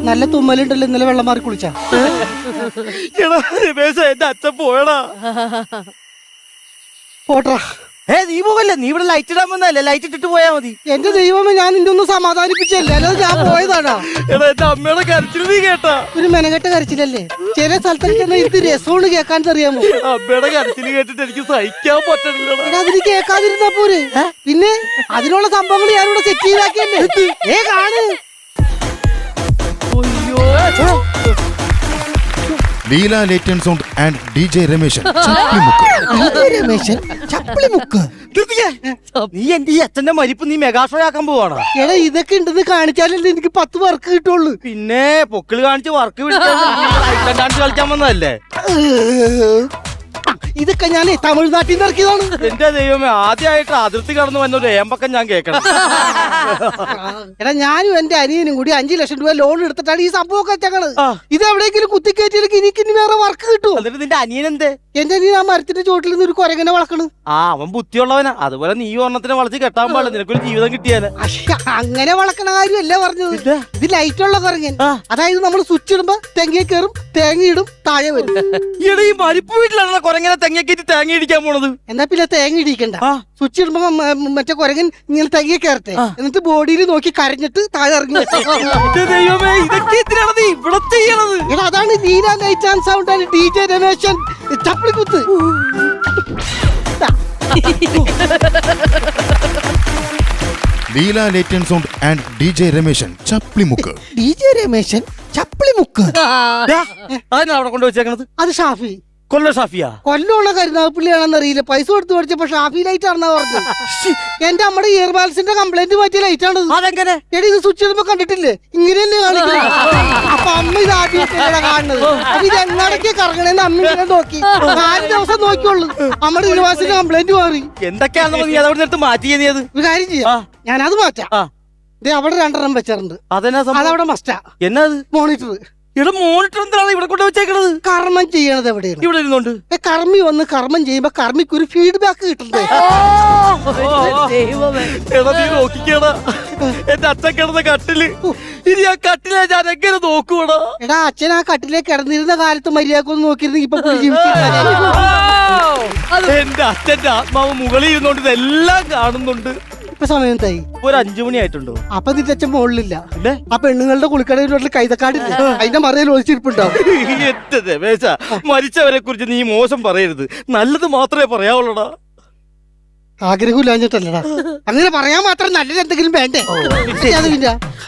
നല്ല തുമ്മലുണ്ടല്ലോ, ഇന്നലെ വെള്ളം മാറി കുളിച്ചാ? എടാ രമേശ, എന്റെ അച്ഛൻ പോയടാ. പോട്ടാ. നീ പോകല്ലേ, നീ ഇവിടെ ലൈറ്റ് ഇടാൻ വന്നല്ലേ, ലൈറ്റ് ഇട്ടിട്ട് പോയാ മതി. എന്റെ ദൈവമേ, ഞാൻ നിന്റെ ഒന്ന് സമാധാനിപ്പിച്ചല്ലേ, അല്ലാതെ ഞാൻ പോയതാണാ. എടാ എന്റെ അമ്മയുടെ കരച്ചിൽ നീ കേട്ടാ? ഒരു മെനകെട്ട കരച്ചിലല്ലേ. ചില സ്ഥലത്തൊക്കെ ചെന്നാൽ ഇത് രസമാണ് കേൾക്കാൻ, അറിയാമോ? അമ്മയുടെ കരച്ചിൽ കേട്ടിട്ട് എനിക്ക് സഹിക്കാൻ പറ്റണില്ല. അതിന് കേൾക്കാതിരുന്നാ പോരെ, പിന്നെ അതിനുള്ള സംഭവങ്ങൾ ഞാനിവിടെ സെറ്റ് ചെയ്താക്കിയല്ലേ. കാണ്. ലീല ലേറ്റൻ sound and DJ Rameshan Chappilimukku. നീ എന്റെ ഈ അച്ഛന്റെ മരിപ്പ് നീ മെഗാഷോ ആക്കാൻ പോവാണോ? എടാ, ഇതൊക്കെ ഉണ്ടെന്ന് കാണിച്ചാലല്ലേ എനിക്ക് 10 വർക്ക് കിട്ടുള്ളൂ. പിന്നെ പൊക്കിള് കാണിച്ച് വർക്ക് ഡാൻസ് കളിക്കാൻ വന്നതല്ലേ? ഇതൊക്കെ ഞാൻ തമിഴ്നാട്ടിൽ നിന്ന് ഇറക്കിയതാണ്. എന്റെ ദൈവമേ, ആദ്യമായിട്ട് അതിർത്തി കടന്നു വന്ന ഒരു ഏമ്പക്കം ഞാൻ കേൾക്കണം. എടാ, ഞാനും എന്റെ അനിയനും കൂടി 5 ലക്ഷം രൂപ ലോൺ എടുത്തിട്ടാണ് ഈ സംഭവമൊക്കെ വെച്ചത്. ഇത് എവിടെയെങ്കിലും കുത്തിക്കയറ്റിയില്ലെങ്കിൽ എനിക്ക് ഇനി വേറെ വർക്ക് കിട്ടും. എന്നിട്ട് നിന്റെ അനിയൻ എന്തേ? എന്റെ അനിയൻ ആ മരത്തിന്റെ ചോട്ടിൽ നിന്ന് ഒരു കുരങ്ങനെ വളക്കണ്. അവൻ ബുദ്ധിയുള്ളവനാ. അതുപോലെ നീ ഒരെണ്ണത്തിനെ വളച്ച് കെട്ടാൻ പാടില്ല, നിനക്കൊരു ജീവിതം കിട്ടിയാല്. അങ്ങനെ വളക്കണ കാര്യമല്ല പറഞ്ഞത്. ഇത് ലൈറ്റ് ഉള്ള കുരങ്ങൻ. അതായത് നമ്മൾ സ്വിച്ച് ഇടുമ്പോ തെങ്ങ കയറും, തേങ്ങ ഇടും, താഴെ വരും. ഈടെ ഈ മരിപ്പ് വീട്ടിലാണ് കുരങ്ങനെ തെങ്ങക്കേറ്റി തേങ്ങ ഇടിക്കാൻ പോണത്. എന്നാ പിന്നെ തേങ്ങ ഇടിക്കണ്ട. സ്വിച്ച് ഇടുമ്പോ മറ്റേ കുരങ്ങൻ ഇങ്ങനെ തെങ്ങ കയറട്ടെ, എന്നിട്ട് ബോഡിയിൽ നോക്കി കരഞ്ഞിട്ട് താഴെ ഇറങ്ങി. ദൈവമേ, ഇതൊക്കെ എന്തിനാണ് നീ ഇവിടെ ചെയ്യണത്? അതാണ് Leela light and sound and DJ Rameshan ചപ്പിളിക്കുത്ത്. ലീല ലേറ്റൻ sound and DJ Rameshan Chappilimukku. DJ Rameshan Chappilimukku. അതിനാ അവിടെ കൊണ്ടുവച്ചേക്കണത്? അത് ഷാഫി. കൊല്ല ഷാഫിയാ? കൊല്ലമുള്ള കരുനാഗപ്പള്ളിയാണെന്ന് അറിയില്ല. പൈസ കൊടുത്ത് മേടിച്ചപ്പോ ഷാഫി ലൈറ്റ് ആണെന്നാ പറഞ്ഞത്. എന്റെ നമ്മുടെ ഇയർ ബാലൻസിന്റെ കംപ്ലൈന്റ് പറ്റിയ ലൈറ്റ് ആണ്. അതെങ്ങനെ? എടി, ഇത് സ്വിച്ച് ഇടുമ്പോ കണ്ടിട്ടില്ലേ, ഇങ്ങനെയല്ലേ കാണിക്കുന്നത്. അപ്പൊ അമ്മ ഇത് ആദ്യമായിട്ടാണ് കാണുന്നത്. അപ്പൊ ഇത് എങ്ങടക്കെ കറങ്ങണേന്ന് അമ്മ ഇങ്ങനെ നോക്കി 4 ദിവസം നോക്കിയുള്ളൂ. നമ്മുടെ ഇയർ ബാലൻസിന്റെ കംപ്ലൈന്റ് മാറി. എന്തൊക്കെയാണെന്ന് നീ അതവിടെ എടുത്ത് മാറ്റിയത്? നീ അത് ഒരു കാര്യം ചെയ്യാം, ഞാനത് മാറ്റാം. അവിടെ 2 വെച്ചിട്ടുണ്ട്. അതവിടെ മസ്റ്റാ. എന്നത്? മോണിറ്റർ. ഇവിടെ മോണിറ്റർ എന്താണ് ഇവിടെ കൊണ്ട് വെച്ചേക്കണത്? കർമ്മം ചെയ്യണത് എവിടെയാണ്? ഇവിടെ ഇരുന്നോണ്ട്. കർമ്മി വന്ന് കർമ്മം ചെയ്യുമ്പോ കർമ്മിക്ക് ഒരു ഫീഡ്ബാക്ക് കിട്ടണ്ടേ? നീ നോക്കിക്കടാ, എന്റെ അച്ഛൻ കിടന്ന കട്ടില്. ഇനി ആ കട്ടിലെ ഞാൻ എങ്ങനെ നോക്കൂടാ? എടാ, അച്ഛൻ ആ കട്ടിലേക്ക് കിടന്നിരുന്ന കാലത്ത് മര്യാദക്കൊന്നും നോക്കിയിരുന്നെങ്കിൽ ഇപ്പൊ എന്റെ അച്ഛന്റെ ആത്മാവ് മുകളിൽ ഇരുന്നോണ്ട് ഇതെല്ലാം കാണുന്നുണ്ട്. ഇപ്പൊ സമയം എന്തായി? ഒരു 5 മണി ആയിട്ടുണ്ടോ? അപ്പൊ നിന്റെ അച്ഛൻ മുകളിലില്ല. ആ പെണ്ണുങ്ങളുടെ കുളിക്കടയിൽ കൈതക്കാടില്ല, അതിന്റെ മറയിൽ ഒളിച്ചിരിപ്പുണ്ടാവും. എന്റെ രമേശ, മരിച്ചവരെ കുറിച്ച് നീ മോശം പറയരുത്, നല്ലത് മാത്രമേ പറയാവുള്ളടാ. ആഗ്രഹമില്ലാഞ്ഞിട്ടല്ലടാ, അങ്ങനെ പറയാൻ മാത്രം നല്ലത് എന്തെങ്കിലും വേണ്ടേ?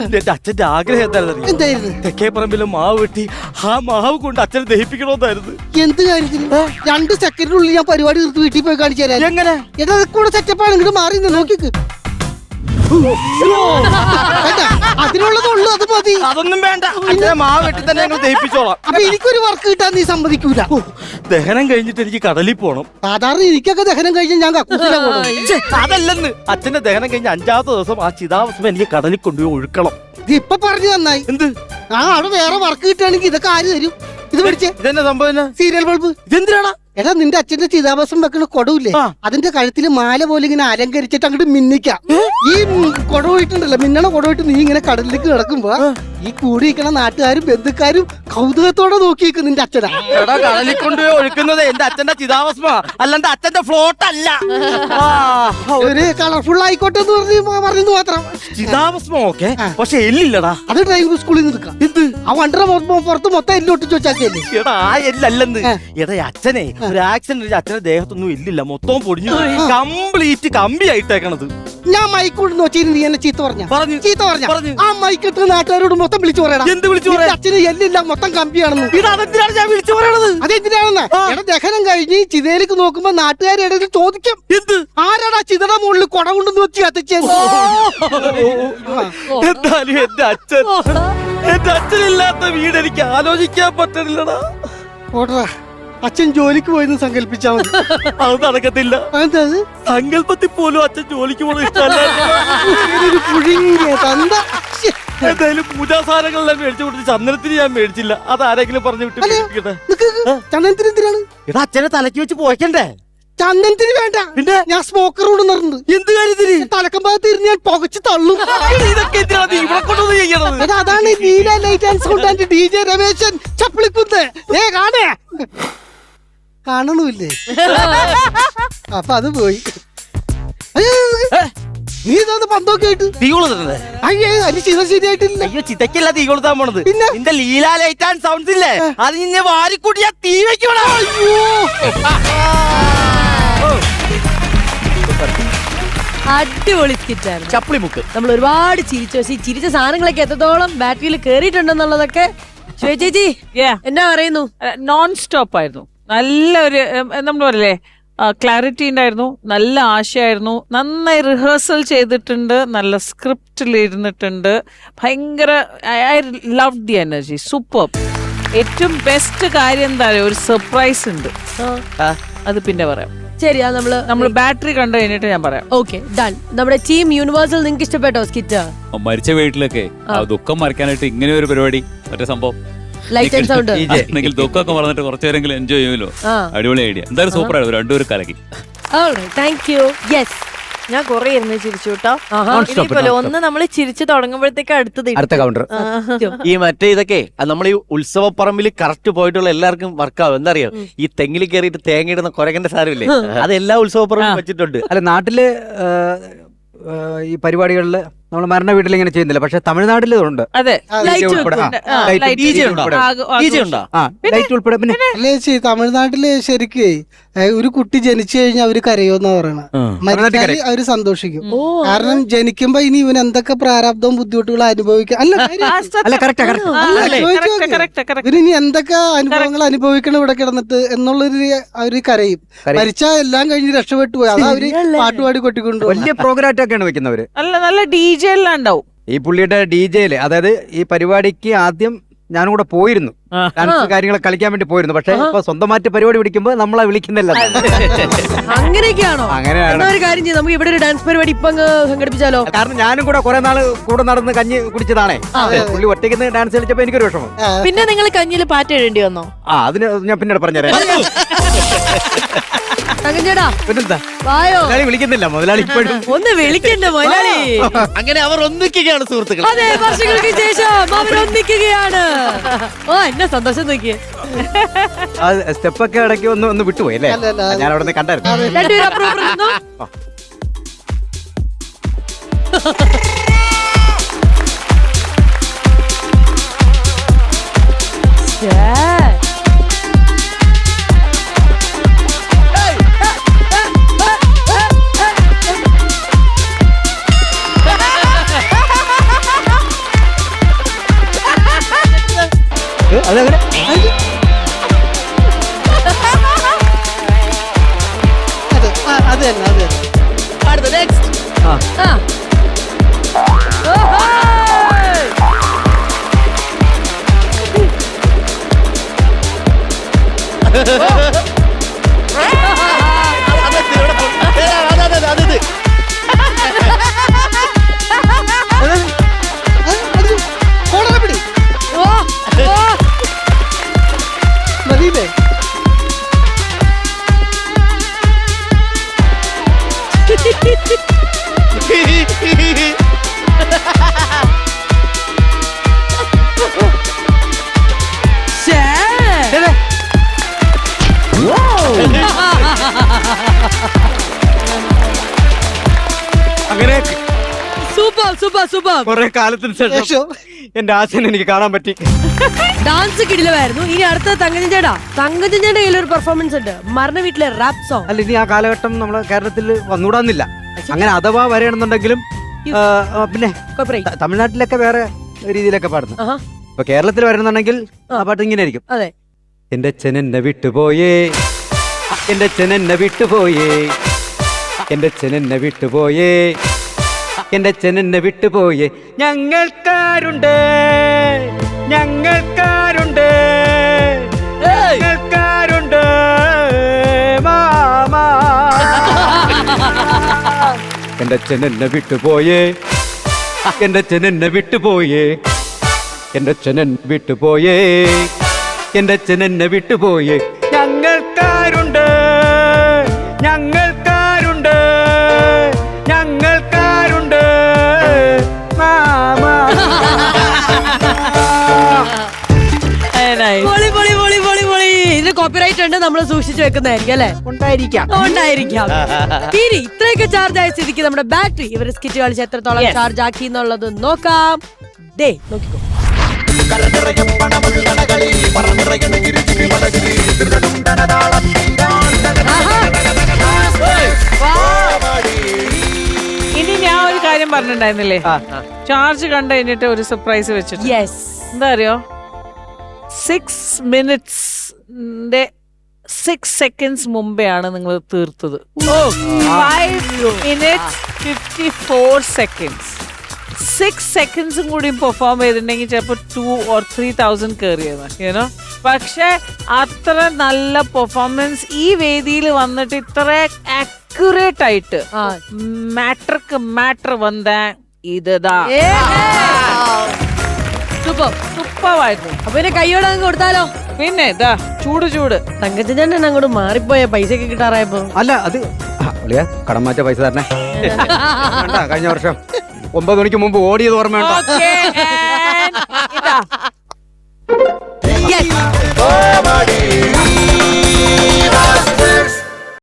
എന്റെ അച്ഛന്റെ ആഗ്രഹം എന്തായിരുന്നു? തെക്കേപ്പറമ്പിലെ മാവ് വെട്ടി ആ മാവ് കൊണ്ട് അച്ഛനെ ദഹിപ്പിക്കണമെന്നായിരുന്നു. എന്ത് കാര്യത്തിന്? 2 സെക്കൻഡിനുള്ളിൽ ഞാൻ പരിപാടി തീർത്ത് വീട്ടിൽ പോയി കാണിച്ചു തരാം. എങ്ങനെ? എടാ, കൂടെ സെറ്റപ്പാണ്, ഇങ്ങോട്ട് മാറി നോക്കിക്ക്. അതിനുള്ളതുള്ളൂ, അത് മതി. അതൊന്നും വേണ്ട, മാവ് വെട്ടി തന്നെ ഞങ്ങൾ ദഹിപ്പിച്ചോളാം. അപ്പൊ എനിക്കൊരു വർക്ക് കിട്ടാൻ നീ സമ്മതിക്കൂല? ദഹനം കഴിഞ്ഞിട്ട് എനിക്ക് കടലിൽ പോണം. സാധാരണ എനിക്കൊക്കെ ദഹനം കഴിഞ്ഞ് ഞാൻ കക്കൂസിലാ പോണം. അതല്ലെന്ന്, അച്ഛന്റെ ദഹനം കഴിഞ്ഞ 5ാമത്തെ ദിവസം ആ ചിതാഭസ്മം എനിക്ക് കടലിൽ കൊണ്ടുപോയി ഒഴുക്കണം. ഇത് ഇപ്പൊ പറഞ്ഞു നന്നായി. എന്ത്? അവിടെ വേറെ വർക്ക് കിട്ടുകയാണെങ്കിൽ ഇതൊക്കെ ആര് തരും? ഇത് പഠിച്ചേ. ഇതെന്നെ സംഭവം? Serial bulb. ഇതെന്തിനാണ്? എടാ, നിന്റെ അച്ഛന്റെ ചിതാഭസ്മം വെക്കണ കൊടവില്ലേ, അതിന്റെ കഴുത്തിൽ മാല പോലെ ഇങ്ങനെ അലങ്കരിച്ചിട്ട് അങ്ങോട്ട് മിന്നിക്കാം. ഈ കൊടവിട്ടുണ്ടല്ലോ, മിന്നണ കൊടവിട്ട് നീ ഇങ്ങനെ കടലിലേക്ക് കിടക്കുമ്പോ ഈ കൂടിയിരിക്കണ നാട്ടുകാരും ബന്ധുക്കാരും കൗതുകത്തോടെ നോക്കിയിരിക്കും നിന്റെ അച്ഛനാ. എടാ, കടലിൽ കൊണ്ടുപോയി ഒഴുക്കുന്നത് എന്റെ അച്ഛന്റെ ചിതാഭസ്മ, അല്ലാണ്ട് അച്ഛന്റെ ഫ്ലോട്ട് അല്ല. ഒരു കളർഫുൾ ആയിക്കോട്ടെ എന്ന് പറഞ്ഞു മാത്രം. ചിതാഭസ്മം ഓക്കെ, പക്ഷെ എല്ലില്ലടാ. അത് ഡ്രൈവിംഗ് സ്കൂളിൽ നിന്ന് എടുക്കാം. എന്ത്? ആ വണ്ടറ പുറത്ത് മൊത്തം എല്ലൊട്ടിച്ച് വെച്ചാക്കിയല്ലേ. എടാ, ആ എല്ലല്ലെന്ന്. എടാ, അച്ഛനെ ഒരു ആക്സിഡന്റ്, അച്ഛന്റെ ദേഹത്തൊന്നും എല്ലില്ല, മൊത്തം പൊടിഞ്ഞു കംപ്ലീറ്റ് കമ്പി ആയിട്ടേക്കണത്. ഞാൻ മൈക്കോട് നോക്കിയിരുന്നു, നീ എന്നെ ചീത്ത പറഞ്ഞ ആ മൈക്കിട്ട് നാട്ടുകാരോട് മൊത്തം വിളിച്ചു പറയണം. എന്ത് വിളിച്ചു പറയാ? അച്ഛന് എല്ലില്ല, മൊത്തം കമ്പിയാണെന്ന്. അതെന്തിനാണ് ഞാൻ വിളിച്ചു പറയണത്? അതെന്തിനാണെന്ന് എടാ, ദഹനം കഴിഞ്ഞ് ചിതയിലേക്ക് നോക്കുമ്പോ നാട്ടുകാരുടെ ഇടയിൽ ചോദിക്കും, എന്ത് ആരാടാ ചിതയുടെ മുകളിൽ കൊട കൊണ്ടെന്ന് വെച്ച് കത്തിച്ചത്? എന്തായാലും എന്റെ അച്ഛനില്ലാത്ത വീട് എനിക്ക് ആലോചിക്കാൻ പറ്റണില്ലടാ. ഓടാ, അച്ഛൻ ജോലിക്ക് പോയെന്ന് സങ്കല്പിച്ചാ മതി. അത് നടക്കത്തില്ല. സങ്കല്പത്തിൽ പോലും അച്ഛൻ ജോലിക്ക് പോകുന്ന ഇഷ്ടമല്ല. എന്തായാലും പൂജാസാധനങ്ങളെല്ലാം മേടിച്ചു കൊടുത്ത് ചന്ദനത്തിന് ഞാൻ മേടിച്ചില്ല. അത് ആരെങ്കിലും പറഞ്ഞു വിട്ട് ചന്ദനത്തിന് എന്തിനാണ്? എടാ, അച്ഛനെ തലക്ക് വെച്ച് പോയിക്കണ്ടേ? ചന്ദനത്തിന് വേണ്ട, പിന്നെ ഞാൻ സ്മോക്കർ കൊണ്ടുവന്നിട്ടുണ്ട്. എന്ത് കാര്യത്തിന്? തലക്കം ഭാഗത്ത് ഇരുന്ന് ഞാൻ പുകച്ച് തള്ളും. ഇതൊക്കെ എന്തിനാ നീ ഇവിടെ കൊണ്ടുവന്ന് ചെയ്യണത്? എടാ, അതാണ് നീല light and sound and DJ Rameshan ചപ്പിളിക്കുന്ന്. കാണേ കാണണമില്ലേ? അപ്പൊ അത് പോയി. അയ്യോ, നീ ഇതൊന്ന് പന്തൊക്കെ ആയിട്ട് തീ കൊളുത്തണത്? അയ്യേ, അതിന് ചിത ശരിയായിട്ടില്ല. അയ്യോ, ചിതക്കല്ല തീ കൊളുത്താൻ പോണത്. പിന്നെ? നിന്റെ ലീല ലൈറ്റ് ആൻഡ് സൗണ്ട്സ് ഇല്ലേ, അത് നിന്നെ വാരിക്കൂട്ടി ഞാൻ തീ വെക്കണം. അടിപൊളി സ്കിറ്റായിരുന്നു. ചപ്പിളി മുക്ക്. നമ്മൾ ഒരുപാട് ചിരിച്ചു. പക്ഷേ ഈ ചിരിച്ച സാധനങ്ങളൊക്കെ എത്രത്തോളം ബാറ്ററിയിൽ കേറിയിട്ടുണ്ടെന്നുള്ളതൊക്കെ ചേച്ചി എന്നാ പറയുന്നു? നോൺ സ്റ്റോപ്പ് ആയിരുന്നു. നല്ല ഒരു നമ്മൾ പറയില്ലേ, ക്ലാരിറ്റി ഉണ്ടായിരുന്നു, നല്ല ആശയമായിരുന്നു, നന്നായി റിഹേഴ്സൽ ചെയ്തിട്ടുണ്ട്, നല്ല സ്ക്രിപ്റ്റിൽ ഇരുന്നിട്ടുണ്ട്, ഭയങ്കര I love the energy, super. ഏറ്റവും ബെസ്റ്റ് കാര്യം എന്താ പറയുക, ഒരു സർപ്രൈസ് ഉണ്ട്, അത് പിന്നെ പറയാം. ശരി, അത് നമ്മൾ ബാറ്ററി കണ്ടു കഴിഞ്ഞിട്ട് ഞാൻ പറയാം. Okay, done. നമ്മുടെ ടീം യൂണിവേഴ്സൽ നിങ്ങൾക്ക് ഇഷ്ടപ്പെട്ടോ സ്കിറ്റ്? മരിച്ച വീട്ടിലൊക്കെ ദുഃഖം മറിക്കാനായിട്ട് ഇങ്ങനെ ഒരു പരിപാടി, മറ്റേ സംഭവം ലൈറ്റ് ആൻഡ് സൗണ്ട് ആണെങ്കിൽ ദുഃഖമൊക്കെ മറന്നിട്ട് കുറച്ചേരെങ്കിലും എൻജോയ് ചെയ്യുമല്ലോ. അടിപൊളി ഐഡിയ, എന്തായാലും സൂപ്പർ ആയിരുന്നു, രണ്ടുപേരും കലക്കി. Thank you. യെസ്, ഞാൻ കൊറേ ഇരുന്ന് ചിരിച്ചു കേട്ടോ. ഇതേപോലെ ഒന്ന് നമ്മൾ ചിരിച്ചു തുടങ്ങുമ്പോഴത്തേക്ക് അടുത്ത കൗണ്ടർ. ഈ മറ്റേ ഇതൊക്കെ നമ്മൾ ഈ ഉത്സവപ്പറമ്പിൽ കറക്റ്റ് പോയിട്ടുള്ള എല്ലാവർക്കും വർക്കാവും. എന്താ അറിയോ, ഈ തെങ്ങിൽ കയറിയിട്ട് തേങ്ങ ഇടുന്ന കൊരകന്റെ സാരമില്ലേ, അത് എല്ലാ ഉത്സവപ്പറമ്പിലും വെച്ചിട്ടുണ്ട്. അല്ല, നാട്ടില് ഈ പരിപാടികളില് നമ്മൾ മരണ വീട്ടിൽ ഇങ്ങനെ ചെയ്യുന്നില്ല, പക്ഷെ തമിഴ്നാട്ടിൽ ഉണ്ട്. അതെ, ലൈറ്റ് ഉൾപ്പെടെ പിന്നെ അല്ലേ ചേച്ചി, തമിഴ്നാട്ടില് ശരിക്കും ഒരു കുട്ടി ജനിച്ചു കഴിഞ്ഞാൽ അവര് കരയോന്നാ പറയണ. മരിച്ചാല് അവര് സന്തോഷിക്കും. കാരണം ജനിക്കുമ്പോ ഇനി ഇവൻ എന്തൊക്കെ പ്രാരാബ്ദവും ബുദ്ധിമുട്ടുകളും അനുഭവിക്കാം. ഇവരിനി എന്തൊക്കെ അനുഭവങ്ങൾ അനുഭവിക്കണം ഇവിടെ കിടന്നിട്ട് എന്നുള്ളൊരു അവര് കരയും. മരിച്ചാൽ എല്ലാം കഴിഞ്ഞ് രക്ഷപ്പെട്ടു പോയി. അതാ അവര് പാട്ടുപാടി കൊട്ടിക്കൊണ്ടു വലിയ പ്രോഗ്രാറ്റൊക്കെയാണ് വെക്കുന്നവര്. നല്ല DJ എല്ലാം ഉണ്ടാവും. ഈ പുള്ളിയുടെ DJയില്, അതായത് ഈ പരിപാടിക്ക് ആദ്യം ഞാനും കൂടെ പോയിരുന്നു, ഡാൻസ് കാര്യങ്ങളൊക്കെ കളിക്കാൻ വേണ്ടി പോയിരുന്നു. പക്ഷെ ഇപ്പൊ സ്വന്തമായിട്ട് പരിപാടി പിടിക്കുമ്പോ നമ്മളെ വിളിക്കുന്നില്ല. അങ്ങനെയൊക്കെയാണോ? അങ്ങനെയാണ്. ഒരു കാര്യം ചെയ്യും, നമുക്ക് ഇവിടെ ഒരു ഡാൻസ് പരിപാടി ഇപ്പൊ സംഘടിപ്പിച്ചാലോ? കാരണം ഞാനും കൂടെ കുറെ നാള് കൂടെ നടന്ന് കഞ്ഞി കുടിച്ചതാണേ. പുള്ളി ഒറ്റയ്ക്ക് ഡാൻസ് കളിച്ചപ്പോ എനിക്കൊരു വിഷമം. പിന്നെ നിങ്ങൾ കഞ്ഞിൽ പാറ്റ് എഴുതേണ്ടി വന്നോ? അതിന് ഞാൻ പിന്നീട് പറഞ്ഞുതരാം. തങ്കച്ചേട്ടാ, പിന്നെന്താ, വായോ. മുതലാളി വിളിക്കുന്നില്ല, മുതലാളി ഇപ്പോഴും. ഒന്ന് വിളിക്കണ്ട മുതലാളി. അങ്ങനെ അവർ ഒന്നിക്കുകയാണ് സുഹൃത്തുക്കൾ. അതെ, വർഷങ്ങൾക്ക് ശേഷം അവർ ഒന്നിക്കുകയാണ്. ഓ, എന്നെ സന്തോഷം നോക്കിയേ. സ്റ്റെപ്പൊക്കെ ഇടയ്ക്ക് ഒന്ന് വിട്ടുപോയി അല്ലേ? ഞാൻ അവിടെ നിന്ന് കണ്ടായിരുന്നു. രണ്ടുപേരും അപ്പുറം ഇപ്പുറം നിന്നോ? അതെങ്ങനെ? അത് തന്നെ, അത് തന്നെ. അടുത്ത നെക്സ്റ്റ്. മതിയില്ലേ? അങ്ങനെ സൂപ്പർ സൂപ്പർ സൂപ്പർ. കുറെ കാലത്തിന് ശേഷം എന്റെ ആശയം എനിക്ക് കാണാൻ പറ്റി. ഡാൻസ് കിടിലമായിരുന്നു. ഇനി അടുത്ത തങ്കച്ചൻ ചേട്ടാ, തങ്കച്ചൻ ചേട്ടൻ കയ്യിൽ ഒരു പെർഫോമൻസ് ഉണ്ട്, മരണ വീട്ടിലെ റാപ്പ് സോങ്. അല്ല, ഇനി ആ കാലഘട്ടം നമ്മളെ കേരളത്തിൽ വന്നുകൂടാന്നില്ല. അങ്ങനെ അഥവാ വരണമെന്നുണ്ടെങ്കിലും പിന്നെ തമിഴ്നാട്ടിലൊക്കെ വേറെ രീതിയിലൊക്കെ പാടുന്നു. ഇപ്പൊ കേരളത്തിൽ വരണമെന്നുണ്ടെങ്കിൽ ആ പാട്ട് ഇങ്ങനെ ആയിരിക്കും. അതെ. എന്റെ അച്ഛൻ എന്നെ വിട്ടുപോയേ, എന്റെ അച്ഛൻ എന്നെ വിട്ടുപോയേ, എന്റെ അച്ഛൻ എന്നെ വിട്ടുപോയേ, എന്റെ അച്ഛൻ എന്നെ വിട്ടുപോയേ, ഞങ്ങൾക്കാരുണ്ട്, ഞങ്ങൾക്കാരുണ്ട്, ഞങ്ങൾക്കാരുണ്ട് മാമാ. എന്റെ അച്ഛൻ എന്നെ വിട്ടുപോയേ, എന്റെ അച്ഛൻ എന്നെ വിട്ടുപോയേ, എന്റെ അച്ഛൻ എന്നെ വിട്ടുപോയേ, എന്റെ അച്ഛൻ എന്നെ വിട്ടുപോയേ, ഞങ്ങൾക്കാരുണ്ട്, കണ്ടിട്ടുണ്ട്, നമ്മൾ സൂക്ഷിച്ചു വെക്കുന്നതായിരിക്കും അല്ലെ? ഉണ്ടായിരിക്കാം. ഇനി ഇത്രയൊക്കെ ചാർജ് ആയ സ്ഥിതിക്ക് നമ്മുടെ ബാറ്ററി ഇവർ സ്കിറ്റ് കളിച്ച് എത്രത്തോളം ചാർജ് ആക്കി എന്നുള്ളത് നോക്കാം. ദേ നോക്കിക്കോ. ഇനി ഞാൻ ഒരു കാര്യം പറഞ്ഞിട്ടുണ്ടായിരുന്നില്ലേ, ചാർജ് കണ്ടു കഴിഞ്ഞിട്ട് ഒരു സർപ്രൈസ് വെച്ചിട്ട്. എന്താ അറിയോ, 6 minutes 6 seconds മുമ്പെയാണ് നിങ്ങൾ തീർത്തത്. 5 minutes 54 seconds. 6 seconds കൂടി പെർഫോം ചെയ്തിട്ടുണ്ടെങ്കിൽ ചിലപ്പോൾ 2 or 3,000 കയറിയത്. പക്ഷെ അത്ര നല്ല പെർഫോമൻസ് ഈ വേദിയിൽ വന്നിട്ട് ഇത്ര ആക്യുറേറ്റ് ആയിട്ട് മാറ്റർ വന്ന ഇതാ സൂപ്പറായിരുന്നു. അപ്പൊ പിന്നെ കൈയോടെ അങ്ങ് കൊടുത്താലോ? പിന്നെ ഇതാ ചൂട് തങ്കച്ചൻ അങ്ങോട്ട് മാറിപ്പോയ പൈസ ഒക്കെ കിട്ടാറായപ്പോ. അല്ല അത് കടം മാറ്റ പൈസ തരണേ. കഴിഞ്ഞ വർഷം 9 മണിക്ക് മുമ്പ് ഓടിയത് ഓർമ്മയുണ്ടോ? ഇതാ Yes.